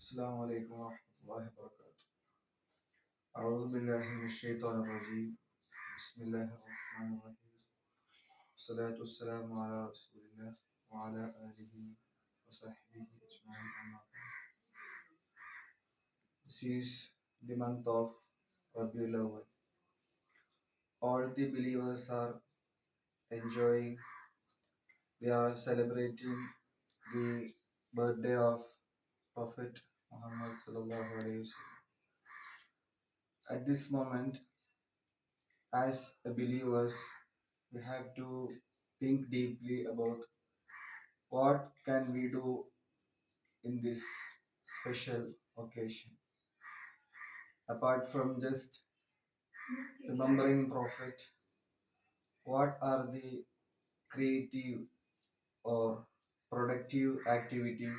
السلام عليكم ورحمة الله وبركاته. أعوذ بالله من الشيطان الرجيم. بسم الله الرحمن الرحيم. والصلاة والسلام على رسول الله وعلى آله وصحبه أجمعين أما بعد. This is the month of Rabiul Awwal. All the believers are enjoying, we are celebrating the birthday of Prophet Muhammad sallallahu alaihi wasallam. At this moment, as a believers, we have to think deeply about what can we do in this special occasion. Apart from just remembering Prophet, what are the creative or productive activity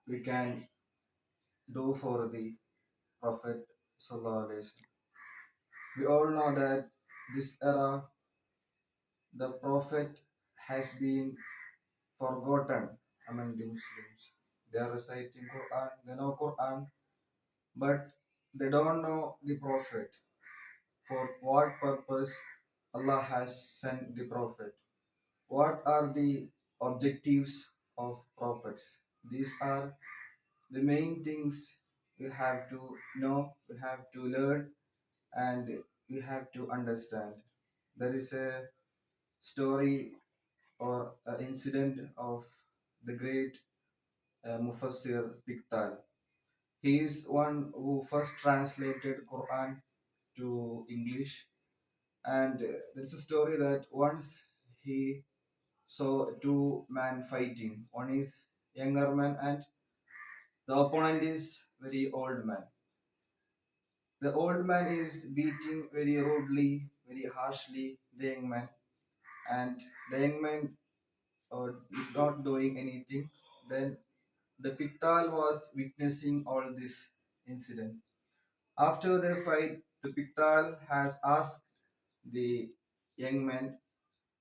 we can do for the Prophet Sallallahu Alaihi Wasallam? We all know that this era, the Prophet has been forgotten among the Muslims. They are reciting Quran, they know Quran, but they don't know the Prophet. For what purpose Allah has sent the Prophet? What are the objectives of prophets? These are the main things we have to know, we have to learn, and we have to understand. There is a story or an incident of the great Mufassir Piqtal. He is one who first translated Quran to English, and there's a story that once he saw two men fighting. One is younger man, and the opponent is very old man. The old man is beating very rudely, very harshly the young man, and the young man not doing anything. Then the Piqtal was witnessing all this incident. After the fight, the Piqtal has asked the young man,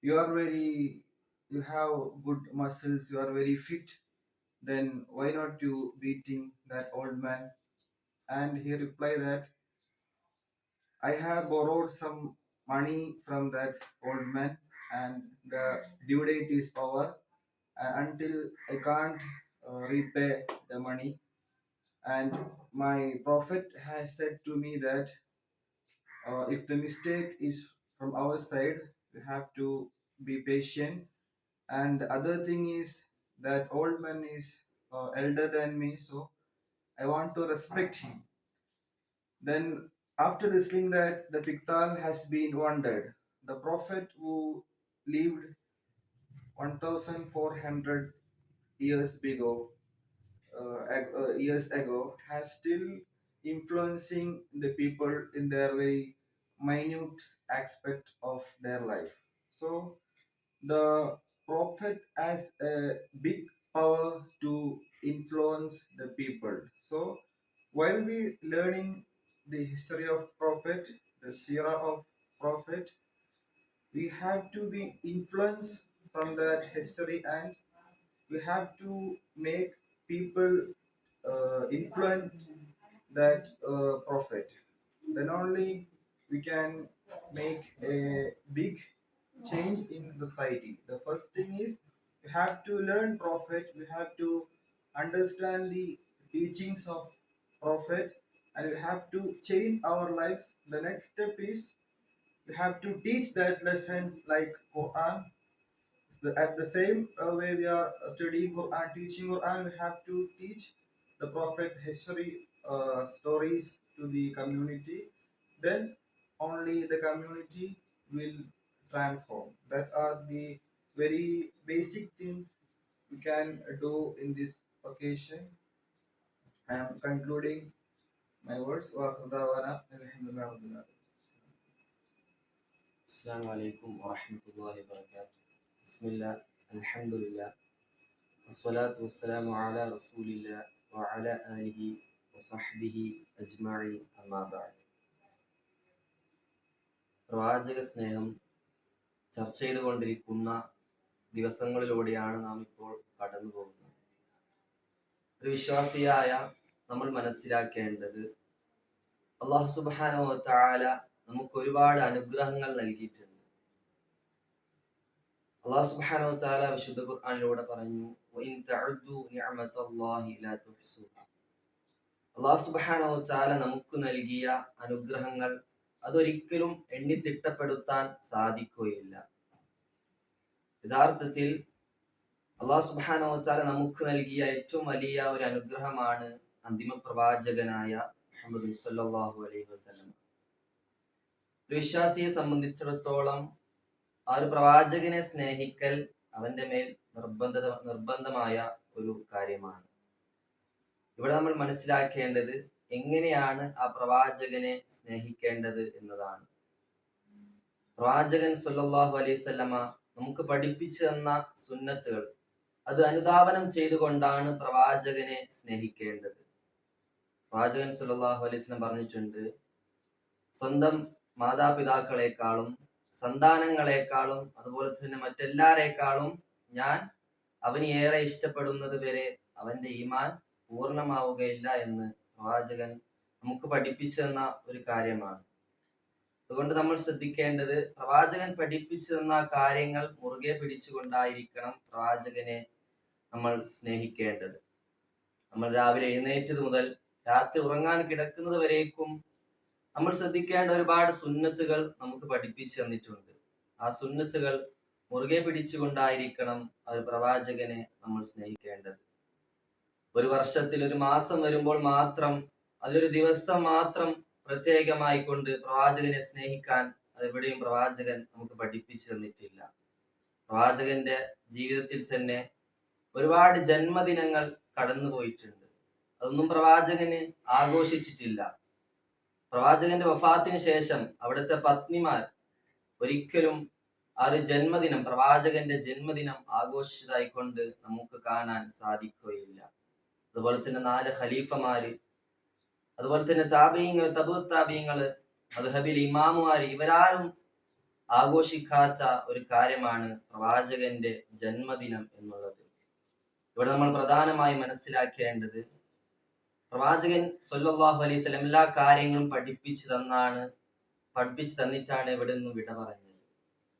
you are very, you have good muscles, you are very fit, then why not you beating that old man? And he replied that I have borrowed some money from that old man, and the due date is over, and until I can't repay the money, and my prophet has said to me that if the mistake is from our side, we have to be patient. And the other thing is that old man is elder than me, so I want to respect him. Then, after listening that, the Piqtal has been wondered. The Prophet who lived 1400 years ago, years ago, has still influencing the people in their very minute aspect of their life. So the prophet has a big power to influence the people. So while we learning the history of prophet, the seerah of prophet, we have to be influenced from that history, and we have to make people influence that prophet. Then only we can make a big change in the society. The first thing is we have to learn prophet, we have to understand the teachings of prophet, and we have to change our life. The next step is we have to teach that lessons like Quran. At the same way we are studying Quran, teaching Quran, we have to teach the prophet history stories to the community. Then only the community will transform. That are the very basic things we can do in this occasion. I am concluding my words. Wa akhiru da'wana alhamdulillahi rabbil alamin. السلام عليكم ورحمة الله وبركاته. بسم الله الحمد لله والصلاة والسلام على رسول الله وعلى آله وصحبه أجمعين أما بعد. പ്രവാചക സ്നേഹം ചർച്ച ചെയ്തുകൊണ്ടിരിക്കുന്ന ദിവസങ്ങളിലൂടെയാണ് നാം ഇപ്പോൾ കടന്നു പോകുന്നത്. ഒരു വിശ്വാസിയായ നമ്മൾ മനസ്സിലാക്കേണ്ടത് അല്ലാഹു സുബ്ഹാനഹു വ തആല നമുക്ക് ഒരുപാട് അനുഗ്രഹങ്ങൾ നൽകിയിട്ടുണ്ട്. അല്ലാഹു സുബ്ഹാനഹു വ തആല വിശുദ്ധ ഖുർആനിലൂടെ പറഞ്ഞു, വഇൻ തഅദ്ദു നിഅമതല്ലാഹി ലാ തുഹ്സുഹ. അല്ലാഹു സുബ്ഹാനഹു വ തആല നമുക്ക് നൽകിയ അനുഗ്രഹങ്ങൾ അതൊരിക്കലും എണ്ണിത്തിട്ടപ്പെടുത്താൻ സാധിക്കുകയില്ല. യഥാർത്ഥത്തിൽ അല്ലാഹു സുബ്ഹാനഹു വ തആല നമുക്ക് നൽകിയ ഏറ്റവും വലിയ ഒരു അനുഗ്രഹമാണ് അന്തിമ പ്രവാചകനായ മുഹമ്മദ് സ്വല്ലല്ലാഹു അലൈഹി വസല്ലം. ഒരു വിശ്വാസിയെ സംബന്ധിച്ചിടത്തോളം ആ ഒരു പ്രവാചകനെ സ്നേഹിക്കൽ അവന്റെ മേൽ നിർബന്ധമായ ഒരു കാര്യമാണ്. ഇവിടെ നമ്മൾ മനസ്സിലാക്കേണ്ടത് എങ്ങനെയാണ് ആ പ്രവാചകനെ സ്നേഹിക്കേണ്ടത് എന്നതാണ്. പ്രവാചകൻ സ്വല്ലല്ലാഹു അലൈഹി വസല്ലമ നമുക്ക് പഠിപ്പിച്ചു തന്ന സുന്നത്തുകൾ അത് അനുധാവനം ചെയ്തുകൊണ്ടാണ് പ്രവാചകനെ സ്നേഹിക്കേണ്ടത്. പ്രവാചകൻ സ്വല്ലല്ലാഹു അലൈഹി വസല്ലം പറഞ്ഞിട്ടുണ്ട്, സ്വന്തം മാതാപിതാക്കളെക്കാളും സന്താനങ്ങളെക്കാളും അതുപോലെ തന്നെ മറ്റെല്ലാരേക്കാളും ഞാൻ അവന് ഏറെ ഇഷ്ടപ്പെടുന്നത് വരെ അവന്റെ ഈമാൻ പൂർണ്ണമാവുകയില്ല എന്ന് പ്രവാചകൻ നമുക്ക് പഠിപ്പിച്ചു തന്ന ഒരു കാര്യമാണ്. അതുകൊണ്ട് നമ്മൾ ശ്രദ്ധിക്കേണ്ടത് പ്രവാചകൻ പഠിപ്പിച്ചു തന്ന കാര്യങ്ങൾ മുറുകെ പിടിച്ചുകൊണ്ടായിരിക്കണം പ്രവാചകനെ നമ്മൾ സ്നേഹിക്കേണ്ടത്. നമ്മൾ രാവിലെ എഴുന്നേറ്റത് മുതൽ രാത്രി ഉറങ്ങാൻ കിടക്കുന്നത് വരേക്കും നമ്മൾ ശ്രദ്ധിക്കേണ്ട ഒരുപാട് സുന്നത്തുകൾ നമുക്ക് പഠിപ്പിച്ചു തന്നിട്ടുണ്ട്. ആ സുന്നത്തുകൾ മുറുകെ പിടിച്ചുകൊണ്ടായിരിക്കണം ഒരു പ്രവാചകനെ നമ്മൾ സ്നേഹിക്കേണ്ടത്. ഒരു വർഷത്തിൽ ഒരു മാസം വരുമ്പോൾ മാത്രം അതൊരു ദിവസം മാത്രം പ്രത്യേകമായി കൊണ്ട് പ്രവാചകനെ സ്നേഹിക്കാൻ അതെവിടെയും പ്രവാചകൻ നമുക്ക് പഠിപ്പിച്ചു തന്നിട്ടില്ല. പ്രവാചകന്റെ ജീവിതത്തിൽ തന്നെ ഒരുപാട് ജന്മദിനങ്ങൾ കടന്നുപോയിട്ടുണ്ട്. അതൊന്നും പ്രവാചകന് ആഘോഷിച്ചിട്ടില്ല. പ്രവാചകന്റെ വഫാത്തിന് ശേഷം അവിടുത്തെ പത്നിമാർ ഒരിക്കലും ആ ഒരു ജന്മദിനം, പ്രവാചകന്റെ ജന്മദിനം ആഘോഷിച്ചതായിക്കൊണ്ട് നമുക്ക് കാണാൻ സാധിക്കുകയില്ല. അതുപോലെ തന്നെ 4 ഖലീഫമാര്, അതുപോലെ തന്നെ താബീങ്ങൾ, തബൂ താബീങ്ങള്, മദ്ഹബിൽ ഇമാമുമാര്, ഇവരാരും ആഘോഷിക്കാത്ത ഒരു കാര്യമാണ് പ്രവാചകന്റെ ജന്മദിനം എന്നുള്ളത്. ഇവിടെ നമ്മൾ പ്രധാനമായി മനസ്സിലാക്കേണ്ടത് പ്രവാചകൻ സ്വല്ലല്ലാഹു അലൈഹി വസല്ലം എല്ലാ കാര്യങ്ങളും പഠിപ്പിച്ചു തന്നിട്ടാണ് ഇവിടെ നിന്ന് വിട പറഞ്ഞത്.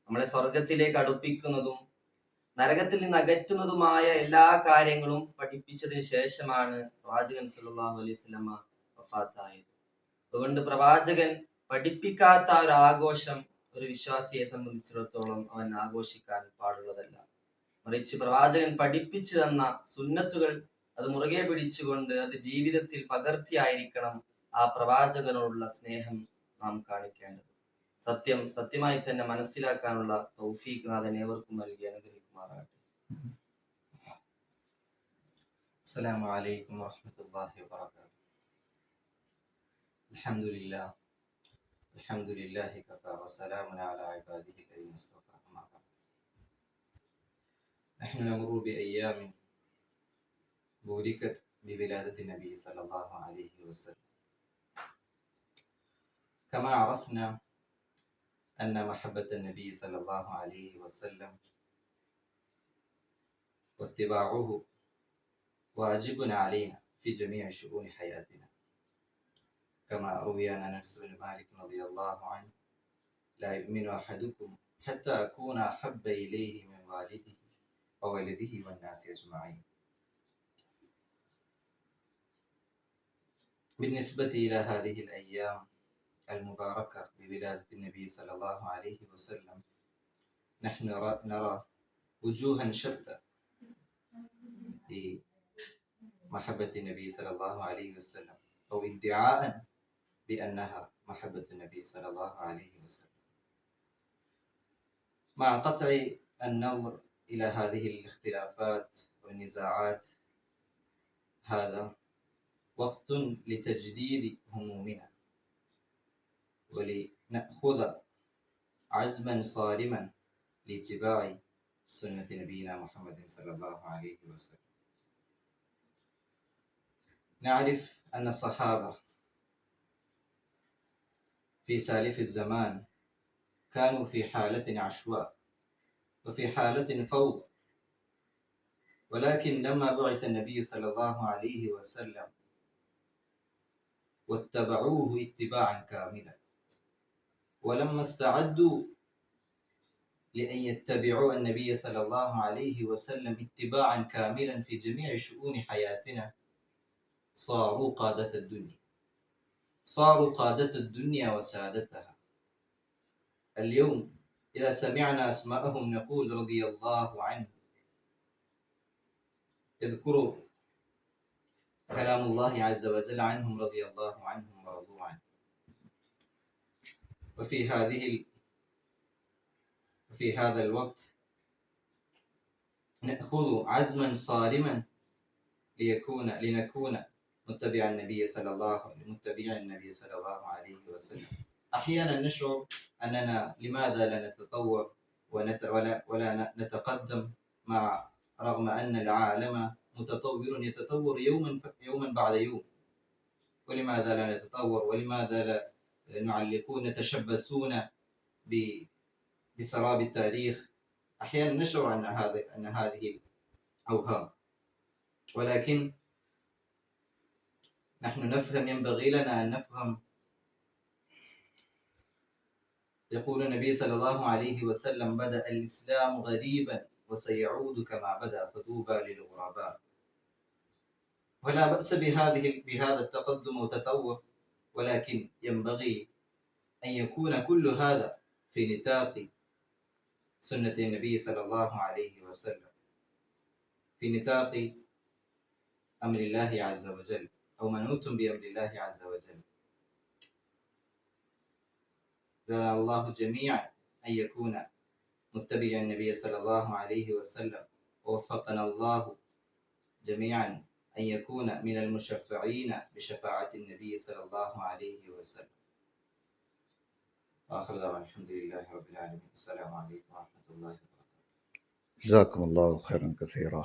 നമ്മളെ സ്വർഗത്തിലേക്ക് അടുപ്പിക്കുന്നതും നരകത്തിൽ നിന്ന് അകറ്റുന്നതുമായ എല്ലാ കാര്യങ്ങളും പഠിപ്പിച്ചതിന് ശേഷമാണ് പ്രവാചകൻ സ്വല്ലല്ലാഹു അലൈഹി വസല്ലം വഫാത്തായത്. അതുകൊണ്ട് പ്രവാചകൻ പഠിപ്പിക്കാത്ത ഒരു ആഘോഷം ഒരു വിശ്വാസിയെ സംബന്ധിച്ചിടത്തോളം അവൻ ആഘോഷിക്കാൻ പാടുള്ളതല്ല. മറിച്ച് പ്രവാചകൻ പഠിപ്പിച്ചു തന്ന സുന്നത്തുകൾ അത് മുറുകെ പിടിച്ചുകൊണ്ട് അത് ജീവിതത്തിൽ പകർത്തിയായിരിക്കണം ആ പ്രവാചകനോടുള്ള സ്നേഹം നാം കാണിക്കേണ്ടത്. സത്യമായി തന്നെ മനസ്സിലാക്കാനുള്ള തൗഫീഖ് നാഥൻ ഏവർക്കും നൽകി അനുഗ്രഹിക്കുമാറാകട്ടെ. അസ്സലാമു അലൈക്കും വറഹ്മത്തുള്ളാഹി വബറകാതുഹു. അൽഹംദുലില്ലാഹി കഫാ വസലാമുൻ അലാ ഇബാദിഹിൽ ലദീന ഇസ്തഫാ. അമ്മാ ബഅദ്. നഹ്നു നമറു ബിഅയ്യാമിൻ بوركت بولادة النبي صلى الله عليه وسلم. كما عرفنا أن محبة النبي صلى الله عليه وسلم واتباعه واجب علينا في جميع شؤون حياتنا. كما روي عن أنس بن مالك رضي الله عنه: لا يؤمن أحدكم حتى أكون أحب إليه من والده وولده والناس أجمعين. بالنسبة إلى هذه الأيام المباركة بولادة النبي صلى الله عليه وسلم، نحن نرى وجوها شتى لمحبة النبي صلى الله عليه وسلم، أو ادعاء بأنها محبة النبي صلى الله عليه وسلم. مع قطع النظر إلى هذه الاختلافات والنزاعات، هذا وقت لتجديد همومنا ولنأخذ عزما صارما لاتباع سنة نبينا محمد صلى الله عليه وسلم. نعرف أن الصحابة في سالف الزمان كانوا في حالة عشواء وفي حالة فوضى، ولكن لما بعث النبي صلى الله عليه وسلم واتبعوه اتباعا كاملا ولما استعدوا لأن يتبعوا النبي صلى الله عليه وسلم اتباعا كاملا في جميع شؤون حياتنا صاروا قادة الدنيا وسادتها. اليوم إذا سمعنا أسماءهم نقول رضي الله عنه. اذكروا كلام الله عز وجل عنهم رضي الله عنهم ورضوا عنه. وفي هذا الوقت نأخذ عزما صارما لنكون متبع النبي صلى الله عليه وسلم. أحيانا نشعر أننا لماذا لا نتطور ولا نتقدم رغم أن العالم يتطور يوما بعد يوم. ولماذا لا نتطور؟ ولماذا لا نتشبثون بسراب التاريخ؟ أحيانا نشعر أن هذه أوهام، ولكن نحن نفهم، ينبغي لنا أن نفهم. يقول النبي صلى الله عليه وسلم: بدأ الإسلام غريبا وسيعود كما بدأ فطوبى للغرباء. ولا بأس بهذا التقدم والتطور، ولكن ينبغي أن يكون كل هذا في نطاق سنة النبي صلى الله عليه وسلم، في نطاق أمر الله عز وجل، أو منوط بأمر الله عز وجل. دعا الله جميعا أن يكون متبع النبي صلى الله عليه وسلم، ووفقنا الله جميعا أن يكون من المشفعين بشفاعة النبي صلى الله عليه وسلم. وآخر دعوانا الحمد لله رب العالمين. السلام عليكم ورحمة الله وبركاته. جزاكم الله خيرا كثيرا.